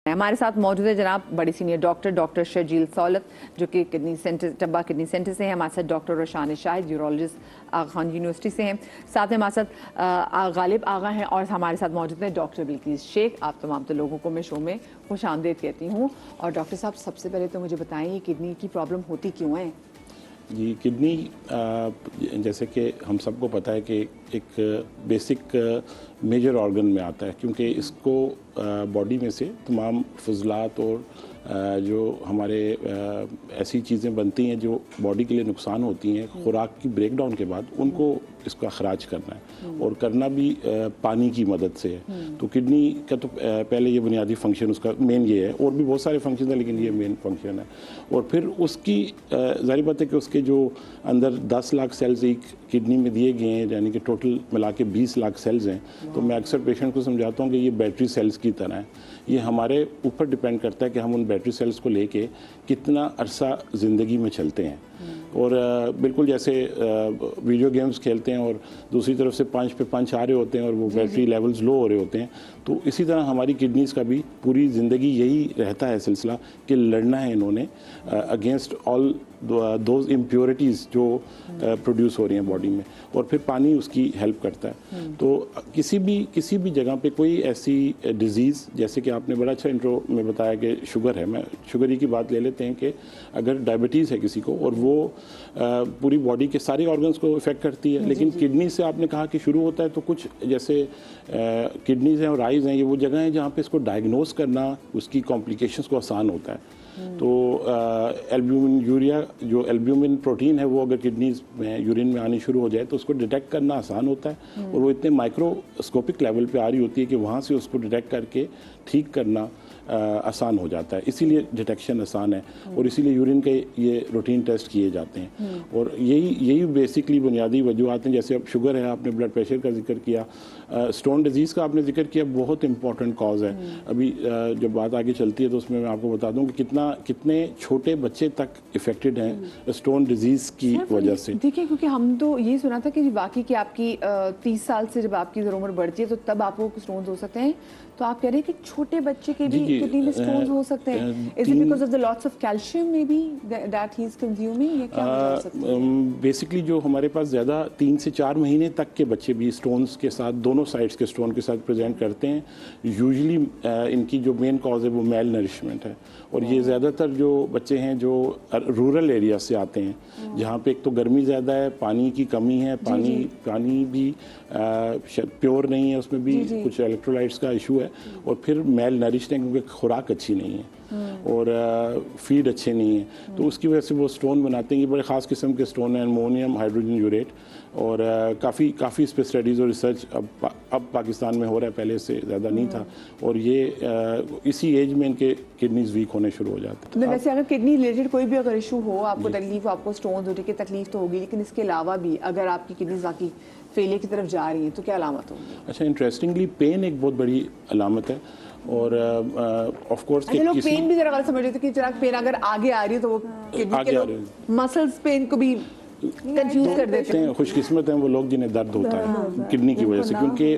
हमारे साथ मौजूद है जनाब बड़ी सीनियर डॉक्टर शर्जील सौलत, जो कि kidney centre Tabba kidney centre से हैं। हमारे साथ डॉक्टर रोशान शाहिद, यूरोलॉजिस्ट आगा खान यूनिवर्सिटी से हैं। साथ में हमारे साथ गालिब आगा हैं और हमारे साथ मौजूद हैं डॉक्टर बिल्किस शेख। आप तमाम तो लोगों को मैं शो में खुश आमदीद कहती हूँ। और डॉक्टर साहब, सबसे पहले तो मुझे बताएं, ये किडनी की प्रॉब्लम होती क्यों है? जी, किडनी जैसे कि हम सबको पता है कि एक बेसिक मेजर ऑर्गन में आता है, क्योंकि इसको बॉडी में से तमाम फजलात और जो हमारे ऐसी चीज़ें बनती हैं जो बॉडी के लिए नुकसान होती हैं खुराक की ब्रेकडाउन के बाद, उनको इसको अखराज करना है और करना भी पानी की मदद से है। तो किडनी का तो पहले ये बुनियादी फंक्शन उसका मेन ये है, और भी बहुत सारे फंक्शन हैं लेकिन ये मेन फंक्शन है। और फिर उसकी ज़ाहिर बात है कि उसके जो अंदर 10 लाख सेल्स एक किडनी में दिए गए हैं, यानी कि टोटल मिला के 20 लाख सेल्स हैं। तो मैं अक्सर पेशेंट को समझाता हूँ कि ये बैटरी सेल्स की तरह है। ये हमारे ऊपर डिपेंड करता है कि हम उन बैटरी सेल्स को लेके कितना अरसा ज़िंदगी में चलते हैं। और बिल्कुल जैसे वीडियो गेम्स खेलते हैं और दूसरी तरफ से पंच पे पंच आ रहे होते हैं और वो बैटरी लेवल्स लो हो रहे होते हैं, तो इसी तरह हमारी किडनीज़ का भी पूरी ज़िंदगी यही रहता है सिलसिला कि लड़ना है इन्होंने अगेंस्ट ऑल दोज इम्प्योरिटीज़ जो प्रोड्यूस हो रही हैं बॉडी में, और फिर पानी उसकी हेल्प करता है। तो किसी भी जगह पे कोई ऐसी डिज़ीज़, जैसे कि आपने बड़ा अच्छा इंट्रो में बताया कि शुगर है, मैं शुगर ही की बात ले लेते हैं कि अगर डायबिटीज़ है किसी को और वो पूरी बॉडी के सारे ऑर्गन्स को इफेक्ट करती है, लेकिन किडनी से आपने कहा कि शुरू होता है, तो कुछ जैसे किडनीज़ हैं और आइज़ हैं, ये वो जगह हैं जहाँ पे इसको डायग्नोस करना, उसकी कॉम्प्लिकेशंस को आसान होता है। तो एल्ब्यूमिन यूरिया, जो एल्ब्यूमिन प्रोटीन है, वो अगर किडनीज में यूरिन में आनी शुरू हो जाए तो उसको डिटेक्ट करना आसान होता है, और वो इतने माइक्रोस्कोपिक लेवल पे आ रही होती है कि वहाँ से उसको डिटेक्ट करके ठीक करना आसान हो जाता है। इसीलिए डिटेक्शन आसान है और इसीलिए यूरिन के ये रूटीन टेस्ट किए जाते हैं। और यही बेसिकली बुनियादी वजूहत हैं। जैसे अब शुगर है, आपने ब्लड प्रेशर का जिक्र किया, स्टोन डिजीज़ का आपने जिक्र किया, बहुत इंपॉर्टेंट कॉज है। अभी जब बात आगे चलती है तो उसमें मैं आपको बता दूं कि कितने छोटे बच्चे तक इफेक्टेड हैं स्टोन डिजीज़ की वजह से। देखिए, क्योंकि हम तो ये सुना था कि बाकी की आपकी 30 साल से जब आपकी उम्र बढ़ती है तो तब आपको स्टोन हो सकते हैं, तो आप कह रहे हैं कि छोटे बच्चे के भी किडनी में स्टोन्स हो सकते हैं। Is it because of the lots of calcium may be that he is consuming, या क्या हो सकता है? बेसिकली जो हमारे पास ज़्यादा 3 से 4 महीने तक के बच्चे भी स्टोन्स के साथ, दोनों साइड्स के स्टोन के साथ प्रेजेंट करते हैं। यूजुअली इनकी जो मेन कॉज है वो मेल नरिशमेंट है, और ये ज़्यादातर जो बच्चे हैं जो रूरल एरिया से आते हैं, जहाँ पे एक तो गर्मी ज़्यादा है, पानी की कमी है, पानी भी प्योर नहीं है, उसमें भी कुछ इलेक्ट्रोलाइट्स का इशू है, और फिर मेल नरिश्ड है क्योंकि खुराक अच्छी नहीं है और फीड अच्छे नहीं है, तो उसकी वजह से वो स्टोन बनाते हैं। ये बड़े ख़ास किस्म के स्टोन हैं, अमोनियम हाइड्रोजन यूरेट, और काफ़ी इस पर स्टडीज़ और रिसर्च अब पाकिस्तान में हो रहा है, पहले से ज़्यादा नहीं था। और ये इसी एज में इनके किडनीज वीक होने शुरू हो जाते हैं। तो वैसे अगर किडनी रिलेटेड कोई भी अगर इशू हो, आपको तकलीफ, आपको स्टोन होने की तकलीफ तो होगी, लेकिन इसके अलावा भी अगर आपकी किडनीज बाकी फेलियर की तरफ जा रही हैं तो क्या अलामत होगी? अच्छा, इंटरेस्टिंगली पेन एक बहुत बड़ी अलामत है, और ऑफ कोर्स लोग पेन भी जरा गलत समझ रहे थे कि जरा पेन अगर आगे आ रही है तो वो किडनी के मसल्स पेन को भी कंफ्यूज कर देते हैं। खुशकिस्मत हैं वो लोग जिन्हें दर्द होता है किडनी की वजह से, क्योंकि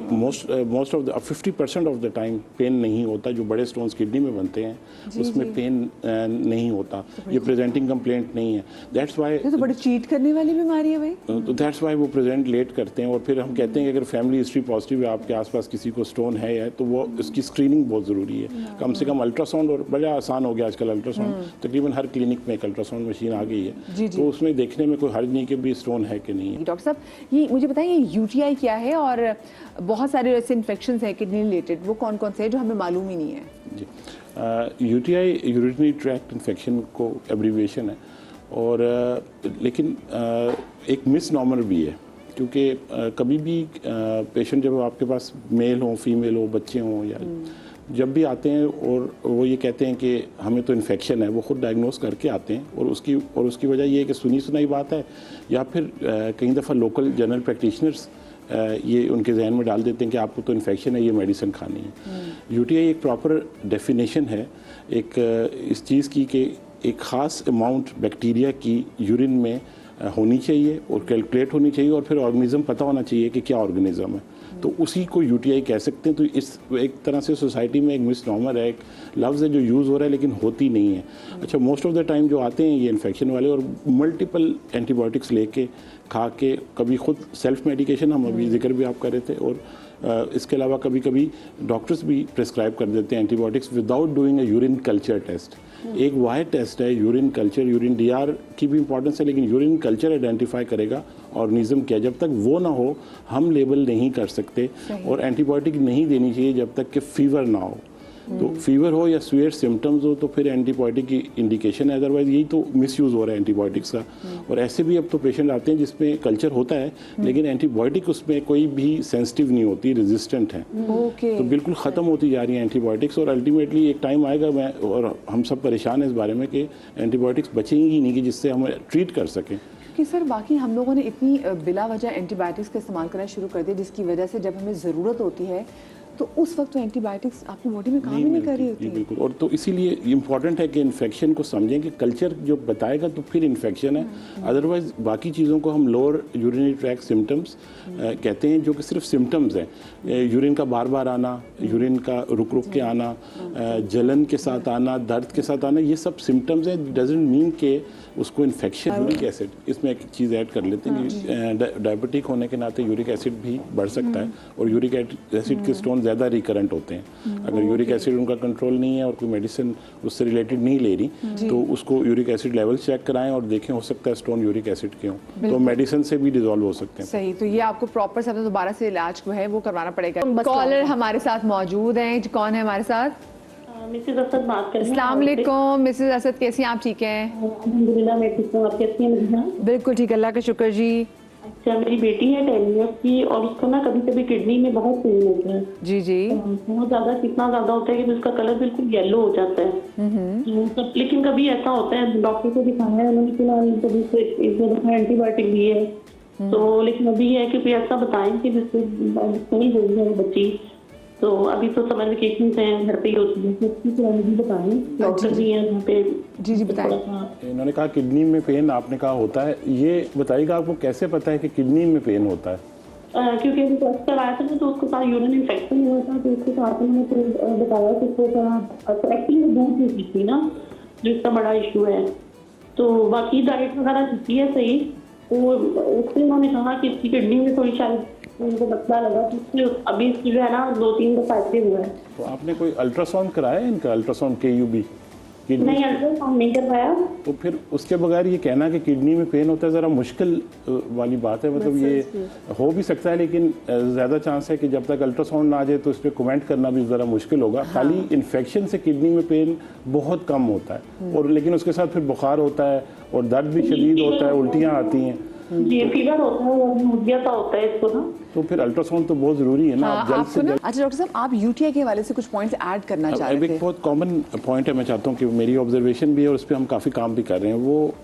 most of the 50% of the time pain नहीं होता। जो बड़े स्टोन्स किडनी में बनते हैं उसमें पेन नहीं होता, ये प्रेजेंटिंग कंप्लेंट नहीं है। दैट्स वाई तो बड़ी चीट करने वाली बीमारी है भाई, तो दैट्स वाई वो प्रेजेंट लेट करते हैं। और फिर हम कहते हैं कि अगर फैमिली हिस्ट्री पॉजिटिव है, आपके आसपास किसी को स्टोन है तो वो इसकी स्क्रीनिंग बहुत ज़रूरी है। कम से कम अल्ट्रासाउंड, और बड़ा आसान हो गया आजकल अल्ट्रासाउंड, तकरीबन हर क्लिनिक में एक अल्ट्रासाउंड मशीन आ गई है, तो उसमें देखने में कोई हर्ज नहीं कि भी स्टोन है कि नहीं। डॉक्टर साहब, ये मुझे बताइए यूटीआई क्या है, और बहुत सारे ऐसे इन्फेक्शंस हैं किडनी रिलेटेड, वो कौन कौन से हैं जो हमें मालूम ही नहीं है? जी, यूटीआई यूरिनरी ट्रैक्ट इन्फेक्शन को एब्रीविएशन है, और लेकिन एक मिसनॉमर भी है, क्योंकि कभी भी पेशेंट जब आपके पास मेल हो, फीमेल हो, बच्चे हों, या जब भी आते हैं और वो ये कहते हैं कि हमें तो इन्फेक्शन है, वो खुद डायग्नोस करके आते हैं, और उसकी वजह ये है कि सुनी सुनाई बात है, या फिर कई दफ़ा लोकल जनरल प्रैक्टिशनर्स ये उनके जहन में डाल देते हैं कि आपको तो इन्फेक्शन है, ये मेडिसिन खानी है। यूटीआई एक प्रॉपर डेफिनेशन है एक इस चीज़ की कि एक ख़ास अमाउंट बैक्टीरिया की यूरिन में होनी चाहिए और कैलकुलेट होनी चाहिए और फिर ऑर्गेनिज्म पता होना चाहिए कि क्या ऑर्गेनिज्म है, तो उसी को यूटीआई कह सकते हैं। तो इस एक तरह से सोसाइटी में एक मिसनॉमर है, एक लफ्ज़ है जो यूज़ हो रहा है लेकिन होती नहीं है। अच्छा, मोस्ट ऑफ द टाइम जो आते हैं ये इन्फेक्शन वाले और मल्टीपल एंटीबायोटिक्स लेके खा के, कभी खुद सेल्फ मेडिकेशन, हम अभी जिक्र भी आप कर रहे थे, और इसके अलावा कभी कभी डॉक्टर्स भी प्रिस्क्राइब कर देते हैं antibiotics without doing a urine culture test. एक वाइड टेस्ट है यूरिन कल्चर, यूरिन डीआर की भी इंपॉर्टेंस है, लेकिन यूरिन कल्चर आइडेंटिफाई करेगा ऑर्गेनिज्म क्या। जब तक वो ना हो हम लेबल नहीं कर सकते, और एंटीबायोटिक नहीं देनी चाहिए जब तक कि फीवर ना हो। तो फीवर हो या सीवियर सिम्टम्स हो तो फिर एंटीबायोटिक की इंडिकेशन है, अदरवाइज यही तो मिसयूज़ हो रहा है एंटीबायोटिक्स का। और ऐसे भी अब तो पेशेंट आते हैं जिसमें कल्चर होता है लेकिन एंटीबायोटिक उसमें कोई भी सेंसिटिव नहीं होती, रेजिस्टेंट है, तो बिल्कुल ख़त्म होती जा रही है एंटीबायोटिक्स। और अल्टीमेटली एक टाइम आएगा, मैं और हम सब परेशान हैं इस बारे में, कि एंटीबायोटिक्स बचेंगी नहीं कि जिससे हम ट्रीट कर सकें। कि सर बाकी हम लोगों ने इतनी बिला वजह एंटीबायोटिक्स का इस्तेमाल करना शुरू कर दिया जिसकी वजह से जब हमें ज़रूरत होती है तो उस वक्त तो एंटीबायोटिक्स आपकी बॉडी में काम ही नहीं कर रही होती। बिल्कुल, और तो इसीलिए इम्पॉर्टेंट है कि इन्फेक्शन को समझें कि कल्चर जो बताएगा तो फिर इन्फेक्शन है, अदरवाइज बाकी चीज़ों को हम लोअर यूरिनरी ट्रैक्ट सिम्टम्स कहते हैं, जो कि सिर्फ सिम्टम्स हैं। यूरिन का बार बार आना, यूरिन का रुक रुक के आना, जलन के साथ आना, दर्द के साथ आना, ये सब सिम्टम्स हैं, डजंट मीन के उसको इन्फेक्शन। यूरिक एसिड, इसमें एक चीज़ ऐड कर लेते हैं कि डायबिटिक होने के नाते यूरिक एसिड भी बढ़ सकता है, और यूरिक एसिड के स्टोन ज़्यादा रिकरेंट होते हैं। अगर यूरिक एसिड उनका कंट्रोल नहीं है और कोई मेडिसिन उससे रिलेटेड नहीं ले रही तो उसको यूरिक एसिड लेवल चेक कराएं और देखें, हो सकता है स्टोन यूरिक एसिड के हों, तो मेडिसिन से भी डिजोल्व हो सकते हैं। सही, तो ये आपको प्रॉपर सब दोबारा से इलाज जो है वो करवाना पड़ेगा। कॉलर हमारे साथ मौजूद हैं, कौन है हमारे साथ? मिसेस असद बात कर रही हैं। अस्सलाम वालेकुम मिसेस असद, कैसी हैं आप? ठीक हैं? अल्हम्दुलिल्लाह मैं ठीक हूँ, आप कैसी हैं मदीना? बिल्कुल ठीक, अल्लाह का शुक्र जी। अच्छा, मेरी बेटी है 10 ईयर्स की और उसको ना कभी कभी किडनी में बहुत पेन होता है। जी जी। बहुत ज्यादा, कितना ज्यादा होता है कि उसका कलर बिल्कुल येलो हो जाता है। लेकिन कभी ऐसा होता है, डॉक्टर को दिखाया है उन्होंने, फिलहाल कभी एंटीबायोटिक दी है, तो लेकिन अभी है कि कोई ऐसा बताएं कि जिससे नहीं हो जाए बच्ची। तो अभी तो समर वेकेशन है, घर पे ही होती है, तो बताएं, डॉक्टर भी हैं यहाँ पे। जी जी बताएं। इन्होंने कहा किडनी में पेन आपने कहा होता है, ये बताइएगा आपको कैसे पता है कि किडनी में पेन होता है? क्योंकि अभी टेस्ट करवाया था तो उसको सारा यूरिन इन्फेक्शन हुआ था, तो उसके साथ में बताया कि उसको एक्चुअली दूध नहीं पीती ना, जो इसका बड़ा इशू है। तो बाकी डाइट वगैरह पीती है सही, तो उससे उन्होंने कहा कि इसकी किडनी में थोड़ी शायद उनको पतला लगा, तो अभी इसकी जो है ना 2-3 दफा ऐसे हुआ है। तो आपने कोई अल्ट्रासाउंड कराया इनका, अल्ट्रासाउंड KUB? नहीं, अल्ट्रासाउंड नहीं करवाया। तो फिर उसके बगैर ये कहना कि किडनी में पेन होता है ज़रा मुश्किल वाली बात है। मतलब ये हो भी सकता है लेकिन ज़्यादा चांस है कि जब तक अल्ट्रासाउंड ना आ जाए तो इस पर कमेंट करना भी ज़रा मुश्किल होगा। खाली इन्फेक्शन से किडनी में पेन बहुत कम होता है, और लेकिन उसके साथ फिर बुखार होता है और दर्द भी शदीद होता है, उल्टियाँ आती हैं, जी फीवर होता है और नूजिया सा होता है इसको ना, तो फिर अल्ट्रासाउंड तो बहुत ज़रूरी है ना। आप जल्द से जल्द। अच्छा डॉक्टर साहब, आप यूटीआई के हवाले से कुछ पॉइंट्स ऐड करना चाह रहे थे? एक बहुत कॉमन पॉइंट है, मैं चाहता हूँ कि मेरी ऑब्जर्वेशन भी है और उस पर हम काफ़ी काम भी कर रहे हैं, वो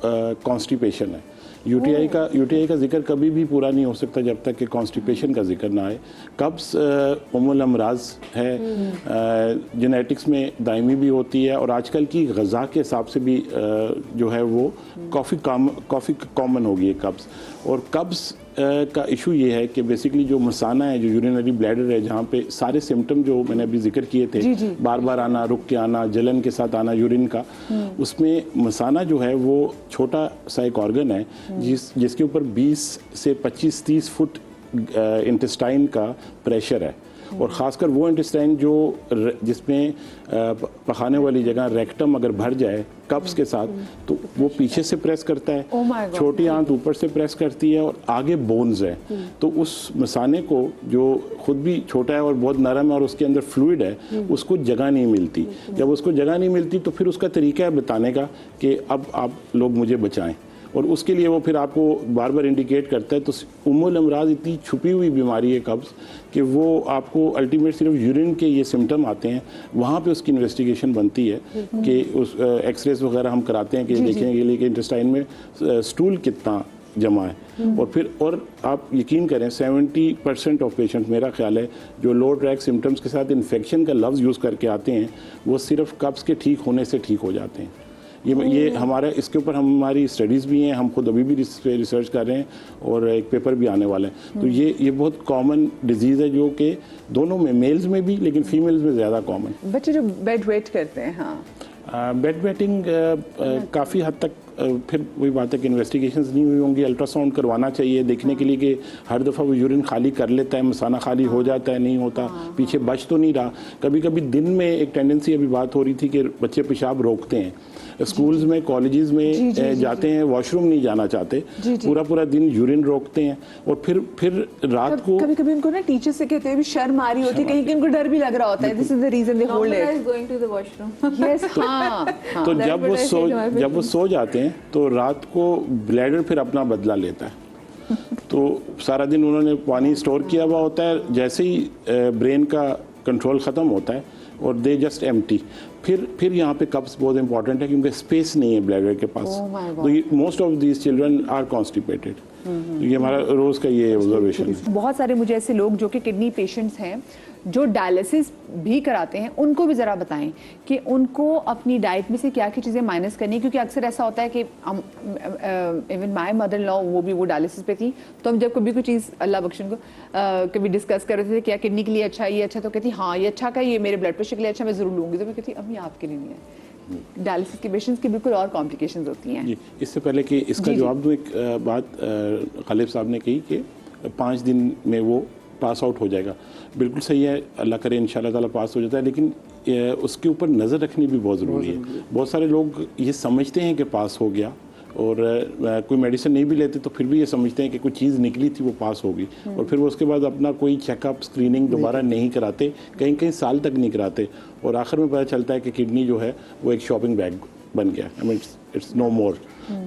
कॉन्स्टिपेशन है। यूटीआई का जिक्र कभी भी पूरा नहीं हो सकता जब तक कि कॉन्स्टिपेशन का जिक्र ना आए। कब्ज़ उम्मुल अमराज है, जेनेटिक्स में दायमी भी होती है, और आजकल की ग़ज़ा के हिसाब से भी जो है वो काफ़ी कॉमन हो गई है कब्ज़। और कब्ज़ का इशू ये है कि बेसिकली जो मसाना है, जो यूरिनरी ब्लैडर है, जहाँ पे सारे सिम्टम जो मैंने अभी जिक्र किए थे, बार बार आना, रुक के आना, जलन के साथ आना यूरिन का, उसमें मसाना जो है वो छोटा सा एक ऑर्गन है जिसके ऊपर 20 से 25-30 फुट इंटेस्टाइन का प्रेशर है, और ख़ासकर वो इंटेस्टाइन जो जिसमें पखाने वाली जगह रेक्टम अगर भर जाए कब्ज़ के साथ तो वो पीछे से प्रेस करता है, छोटी आंत ऊपर से प्रेस करती है, और आगे बोन्स है। तो उस मसाने को जो खुद भी छोटा है और बहुत नरम है और उसके अंदर फ्लूइड है, उसको जगह नहीं मिलती। जब उसको जगह नहीं मिलती तो फिर उसका तरीका है बताने का कि अब आप लोग मुझे बचाएं, और उसके लिए वो फिर आपको बार बार इंडिकेट करता है। तो उम्मुल अमराज इतनी छुपी हुई बीमारी है कब्ज़ कि वो आपको अल्टीमेट सिर्फ यूरिन के ये सिम्टम आते हैं, वहाँ पे उसकी इन्वेस्टिगेशन बनती है कि उस एक्सरेज वगैरह हम कराते हैं कि देखें के लिए कि इंटेस्टाइन में स्टूल कितना जमा है। और फिर और आप यकीन करें 70% ऑफ पेशेंट, मेरा ख्याल है, जो लो ट्रैक सिम्टम्स के साथ इन्फेक्शन का लफ्ज़ यूज़ करके आते हैं वो सिर्फ कब्ज़ के ठीक होने से ठीक हो जाते हैं। ये हमारा इसके ऊपर हमारी स्टडीज़ भी हैं, हम खुद अभी भी रिसर्च कर रहे हैं और एक पेपर भी आने वाला है। तो ये बहुत कॉमन डिजीज़ है जो कि दोनों में, मेल्स में भी लेकिन फीमेल्स में ज़्यादा कॉमन। बच्चे जो बेड वेट करते हैं, हाँ, बेड वेटिंग काफ़ी हद तक फिर वही बात है कि इन्वेस्टिगेशंस नहीं हुई होंगी। अल्ट्रासाउंड करवाना चाहिए देखने के लिए कि हर दफ़ा वो यूरिन खाली कर लेता है, मसाना खाली हो जाता है, नहीं होता, पीछे बच तो नहीं रहा। कभी कभी दिन में एक टेंडेंसी, अभी बात हो रही थी कि बच्चे पेशाब रोकते हैं, स्कूल्स में कॉलेजेस में जाते हैं, वॉशरूम नहीं जाना चाहते, पूरा दिन यूरिन रोकते हैं और फिर रात को कभी कभी उनको ना टीचर से कहते हैं भी शर्म आ रही होती है, कहीं उनको डर भी लग रहा होता है, this is the reason they hold it, going to the washroom. Yes, हाँ, तो जब वो सो जाते हैं तो रात को ब्लैडर फिर अपना बदला लेता है। तो सारा दिन उन्होंने पानी स्टोर किया हुआ होता है, जैसे ही ब्रेन का कंट्रोल ख़त्म होता है और दे जस्ट एम्प्टी। फिर यहाँ पे कप्स बहुत इंपॉर्टेंट है क्योंकि स्पेस नहीं है ब्लैडर के पास। तो most of these children are constipated. ये हमारा रोज़ का ये ऑब्जर्वेशन है। बहुत सारे मुझे ऐसे लोग जो कि किडनी पेशेंट्स हैं जो डायलिसिस भी कराते हैं, उनको भी ज़रा बताएं कि उनको अपनी डाइट में से क्या क्या चीज़ें माइनस करनी है, क्योंकि अक्सर ऐसा होता है कि हम even my mother in law वो डायलिसिस पे थी, तो हम जब कभी कोई चीज़, अल्लाह बख्शिन को, कभी डिस्कस कर रहे थे क्या किडनी के लिए अच्छा है, ये अच्छा, तो कहती हाँ ये अच्छा का, ये मेरे ब्लड प्रेशर के लिए अच्छा, मैं ज़रूर लूँगी। तो मैं कहती अम्मी आपके लिए नहीं है, डायलिसिस के पेशेंट्स की बिल्कुल और कॉम्प्लिकेशंस होती हैं। जी, इससे पहले कि इसका जवाब दूँ, एक बात गालिब साहब ने कही कि 5 दिन में वो पास आउट हो जाएगा। बिल्कुल सही है, अल्लाह करे इंशाल्लाह ताला पास हो जाता है, लेकिन उसके ऊपर नज़र रखनी भी बहुत ज़रूरी है। बहुत सारे लोग ये समझते हैं कि पास हो गया और कोई मेडिसिन नहीं भी लेते तो फिर भी ये समझते हैं कि कोई चीज़ निकली थी वो पास होगी, और फिर वो उसके बाद अपना कोई चेकअप, स्क्रीनिंग दोबारा नहीं कराते, कहीं साल तक नहीं कराते, और आखिर में पता चलता है कि किडनी जो है वो एक शॉपिंग बैग बन गया, आई मीन इट्स नो मोर।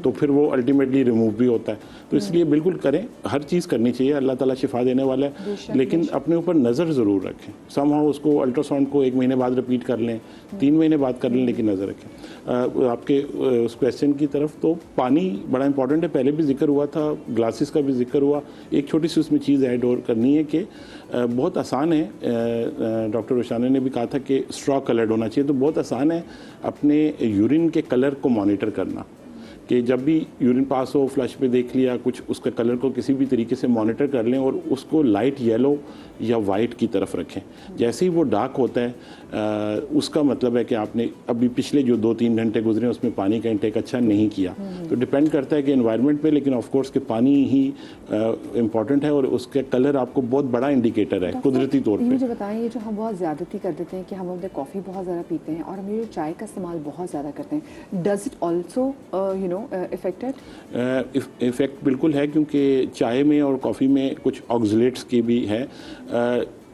तो फिर वो अल्टीमेटली रिमूव भी होता है। तो इसलिए बिल्कुल करें, हर चीज़ करनी चाहिए, अल्लाह ताला शिफा देने वाला है, लेकिन अपने ऊपर नज़र ज़रूर रखें। समहाउ उसको अल्ट्रासाउंड को 1 महीने बाद रिपीट कर लें, 3 महीने बाद कर लें, लेकिन नज़र रखें। आपके उस क्वेश्चन की तरफ, तो पानी बड़ा इंपॉर्टेंट है, पहले भी जिक्र हुआ था, ग्लासेस का भी जिक्र हुआ। एक छोटी सी उसमें चीज़ ऐड और करनी है कि बहुत आसान है, डॉक्टर रोशाना ने भी कहा था कि स्ट्रॉ कलर्ड होना चाहिए, तो बहुत आसान है अपने यूरिन के कलर को मॉनिटर करना, कि जब भी यूरिन पास हो, फ्लश पे देख लिया कुछ, उसका कलर को किसी भी तरीके से मॉनिटर कर लें और उसको लाइट येलो या वाइट की तरफ रखें। जैसे ही वो डार्क होता है उसका मतलब है कि आपने अभी पिछले जो 2-3 घंटे गुजरे उसमें पानी का इंटेक अच्छा नहीं किया। तो डिपेंड करता है कि एनवायरनमेंट पे, लेकिन ऑफ कोर्स कि पानी ही इम्पॉर्टेंट है और उसका कलर आपको बहुत बड़ा इंडिकेटर है कुदरती तौर पे। मुझे बताएं, ये जो हम बहुत ज़्यादती कर देते हैं कि हम अपने कॉफ़ी बहुत ज़्यादा पीते हैं और हम ये चाय का इस्तेमाल बहुत ज़्यादा करते हैं, does it also affected? Effect बिल्कुल है, क्योंकि चाय में और कॉफ़ी में कुछ ऑक्सलेट्स की भी है।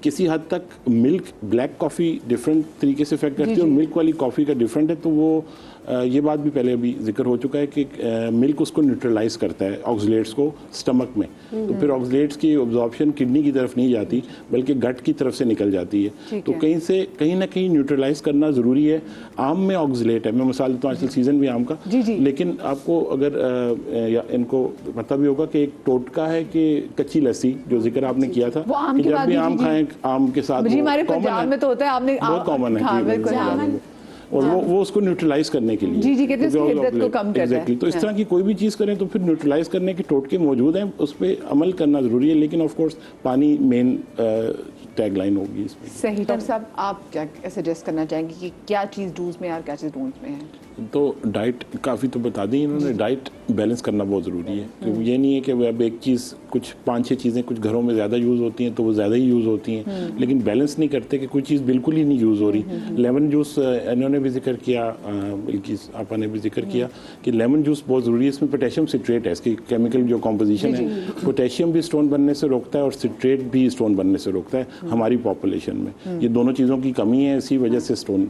किसी हद तक मिल्क, ब्लैक कॉफ़ी डिफरेंट तरीके से इफेक्ट करती है और मिल्क वाली कॉफ़ी का डिफरेंट है। तो वो ये बात भी पहले अभी जिक्र हो चुका है कि मिल्क उसको न्यूट्रलाइज करता है, ऑक्सलेट्स को स्टमक में, तो फिर ऑक्सलेट्स की ऑब्जॉर्प्शन किडनी की तरफ नहीं जाती बल्कि गट की तरफ से निकल जाती है। तो कहीं ना कहीं न्यूट्रलाइज करना ज़रूरी है। आम में ऑक्सलेट है, मैं मिसाल देता हूँ, आजकल सीज़न भी आम का, लेकिन आपको अगर या इनको पता भी होगा कि एक टोटका है कि कच्ची लस्सी, जो जिक्र आपने किया था कि जब भी आम खाएं आम के साथ, हमारे पंजाब में तो होता है, आपने बहुत कॉमन है, और वो उसको न्यूट्रलाइज करने के लिए कहते हैं उसकी हिद्दत को कम करता है। तो इस तरह की कोई भी चीज़ करें तो फिर न्यूट्रलाइज करने के टोटके मौजूद हैं, उस पर अमल करना ज़रूरी है, लेकिन ऑफ कोर्स पानी मेन टैगलाइन होगी इसमें। सही। डॉक्टर साहब, आप क्या सजेस्ट करना चाहेंगे कि क्या चीज़ डूज में और क्या चीज़ डोंट में है? तो डाइट काफ़ी तो बता दी इन्होंने, डाइट बैलेंस करना बहुत ज़रूरी है। तो ये नहीं है कि अब एक चीज़, कुछ 5-6 चीज़ें कुछ घरों में ज़्यादा यूज़ होती हैं तो वो ज़्यादा ही यूज़ होती हैं, लेकिन बैलेंस नहीं करते कि कोई चीज़ बिल्कुल ही नहीं यूज़ हो रही। लेमन जूस इन्होंने भी जिक्र किया, बल्कि आपा ने भी जिक्र किया कि लेमन जूस बहुत ज़रूरी है। इसमें पोटेशियम सिट्रेट है, इसकी केमिकल जो कॉम्पोजिशन है, पोटेशियम भी स्टोन बनने से रोकता है और सिट्रेट भी स्टोन बनने से रोकता है हमारी पॉपुलेशन में। ये दोनों चीज़ों की कमी है, इसी वजह से स्टोन